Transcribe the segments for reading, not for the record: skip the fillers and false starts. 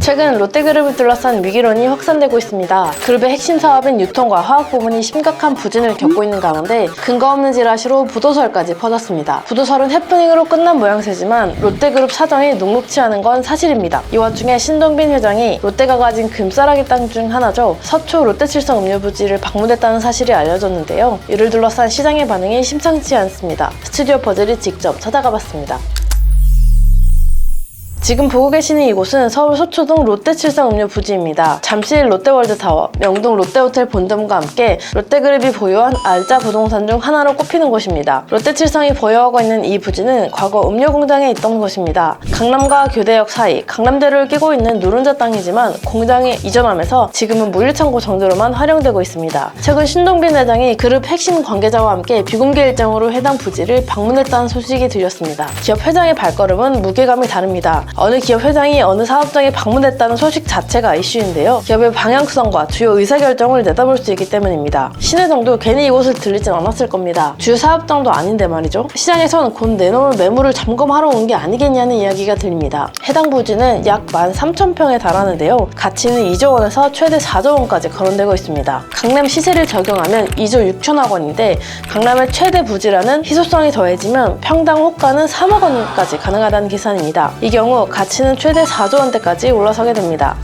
최근 롯데그룹을 둘러싼 위기론이 확산되고 있습니다. 그룹의 핵심 사업인 유통과 화학 부문이 심각한 부진을 겪고 있는 가운데 근거 없는 지라시로 부도설까지 퍼졌습니다. 부도설은 해프닝으로 끝난 모양새지만 롯데그룹 사정이 녹록치 않은 건 사실입니다. 이 와중에 신동빈 회장이 롯데가 가진 금싸라기 땅 중 하나죠. 서초 롯데칠성 음료 부지를 방문했다는 사실이 알려졌는데요. 이를 둘러싼 시장의 반응이 심상치 않습니다. 스튜디오 퍼즐이 직접 찾아가 봤습니다. 지금 보고 계시는 이곳은 서울 서초동 롯데칠성 음료 부지입니다. 잠실 롯데월드타워, 명동 롯데호텔 본점과 함께 롯데그룹이 보유한 알짜 부동산 중 하나로 꼽히는 곳입니다. 롯데칠성이 보유하고 있는 이 부지는 과거 음료 공장에 있던 곳입니다. 강남과 교대역 사이 강남대로를 끼고 있는 노른자 땅이지만 공장에 이전하면서 지금은 물류창고 정도로만 활용되고 있습니다. 최근 신동빈 회장이 그룹 핵심 관계자와 함께 비공개 일정으로 해당 부지를 방문했다는 소식이 들렸습니다. 기업 회장의 발걸음은 무게감이 다릅니다. 어느 기업 회장이 어느 사업장에 방문했다는 소식 자체가 이슈인데요. 기업의 방향성과 주요 의사결정을 내다볼 수 있기 때문입니다. 신혜정도 괜히 이곳을 들리진 않았을 겁니다. 주요 사업장도 아닌데 말이죠. 시장에선 곧 내놓을 매물을 점검하러 온 게 아니겠냐는 이야기가 들립니다. 해당 부지는 약 13,000평에 달하는데요. 가치는 2조 원에서 최대 4조 원까지 거론되고 있습니다. 강남 시세를 적용하면 2조 6천억 원인데 강남의 최대 부지라는 희소성이 더해지면 평당 호가는 3억 원까지 가능하다는 계산입니다. 이 경우 가치는 최대 4조 원대까지 올라서게 됩니다.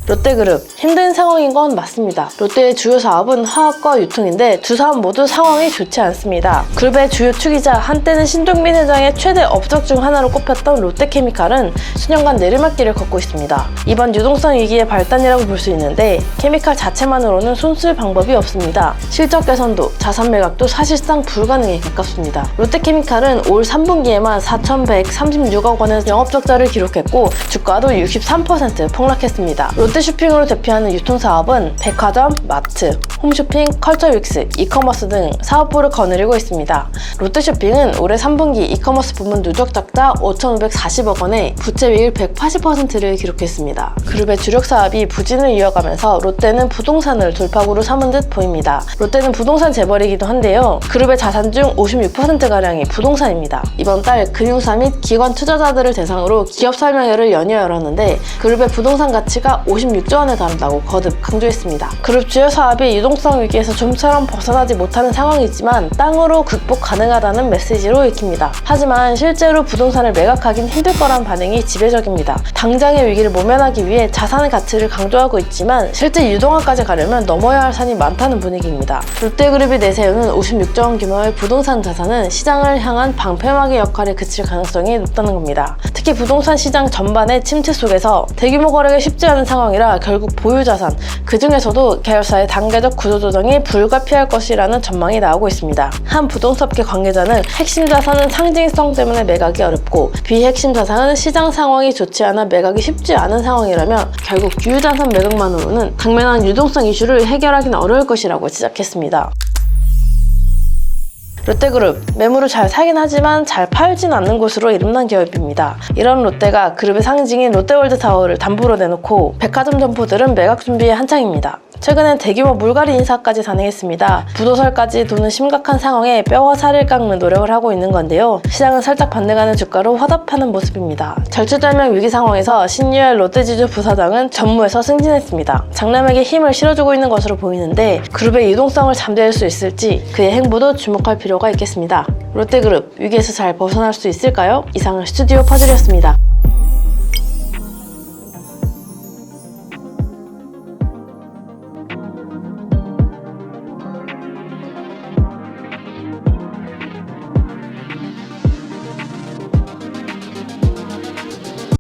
롯데그룹, 힘든 상황인 건 맞습니다. 롯데의 주요 사업은 화학과 유통인데 두 사업 모두 상황이 좋지 않습니다. 그룹의 주요 축이자 한때는 신동빈 회장의 최대 업적 중 하나로 꼽혔던 롯데케미칼은 수년간 내리막길을 걷고 있습니다. 이번 유동성 위기의 발단이라고 볼 수 있는데 케미칼 자체만으로는 손쓸 방법이 없습니다. 실적 개선도 자산 매각도 사실상 불가능에 가깝습니다. 롯데케미칼은 올 3분기에만 4,136억 원의 영업적자를 기록했고 주가도 63% 폭락했습니다. 롯데쇼핑으로 대표하는 유통사업은 백화점, 마트, 홈쇼핑, 컬처윅스, 이커머스 등 사업부를 거느리고 있습니다. 롯데쇼핑은 올해 3분기 이커머스 부문 누적 적자 5,540억 원에 부채비율 180%를 기록했습니다. 그룹의 주력 사업이 부진을 이어가면서 롯데는 부동산을 돌파구로 삼은 듯 보입니다. 롯데는 부동산 재벌이기도 한데요. 그룹의 자산 중 56%가량이 부동산입니다. 이번 달 금융사 및 기관 투자자들을 대상으로 기업 설명회를 연이어 열었는데 그룹의 부동산 가치가 56조 원에 달한다고 거듭 강조했습니다. 그룹 주요 사업이 유동성 위기에서 좀처럼 벗어나지 못하는 상황이지만 땅으로 극복 가능하다는 메시지로 읽힙니다. 하지만 실제로 부동산을 매각하긴 힘들 거란 반응이 지배적입니다. 당장의 위기를 모면하기 위해 자산의 가치를 강조하고 있지만 실제 유동화까지 가려면 넘어야 할 산이 많다는 분위기입니다. 롯데그룹이 내세우는 56조 원 규모의 부동산 자산은 시장을 향한 방패막의 역할에 그칠 가능성이 높다는 겁니다. 특히 부동산 시장 전반의 침체 속에서 대규모 거래가 쉽지 않은 상황이라 결국 보유자산, 그 중에서도 계열사의 단계적 구조조정이 불가피할 것이라는 전망이 나오고 있습니다. 한 부동산업계 관계자는 핵심 자산은 상징성 때문에 매각이 어렵고 비핵심 자산은 시장 상황이 좋지 않아 매각이 쉽지 않은 상황이라면 결국 유유자산 매각만으로는 당면한 유동성 이슈를 해결하기는 어려울 것이라고 지적했습니다. 롯데그룹, 매물을 잘 사긴 하지만 잘 팔진 않는 곳으로 이름난 기업입니다. 이런 롯데가 그룹의 상징인 롯데월드타워를 담보로 내놓고 백화점 점포들은 매각 준비에 한창입니다. 최근엔 대규모 물갈이 인사까지 단행했습니다. 부도설까지 도는 심각한 상황에 뼈와 살을 깎는 노력을 하고 있는 건데요. 시장은 살짝 반등하는 주가로 화답하는 모습입니다. 절체절명 위기 상황에서 신유엘 롯데지주 부사장은 전무에서 승진했습니다. 장남에게 힘을 실어주고 있는 것으로 보이는데 그룹의 유동성을 잠재울 수 있을지 그의 행보도 주목할 필요가 있겠습니다. 롯데그룹, 위기에서 잘 벗어날 수 있을까요? 이상 스튜디오 퍼즐이었습니다.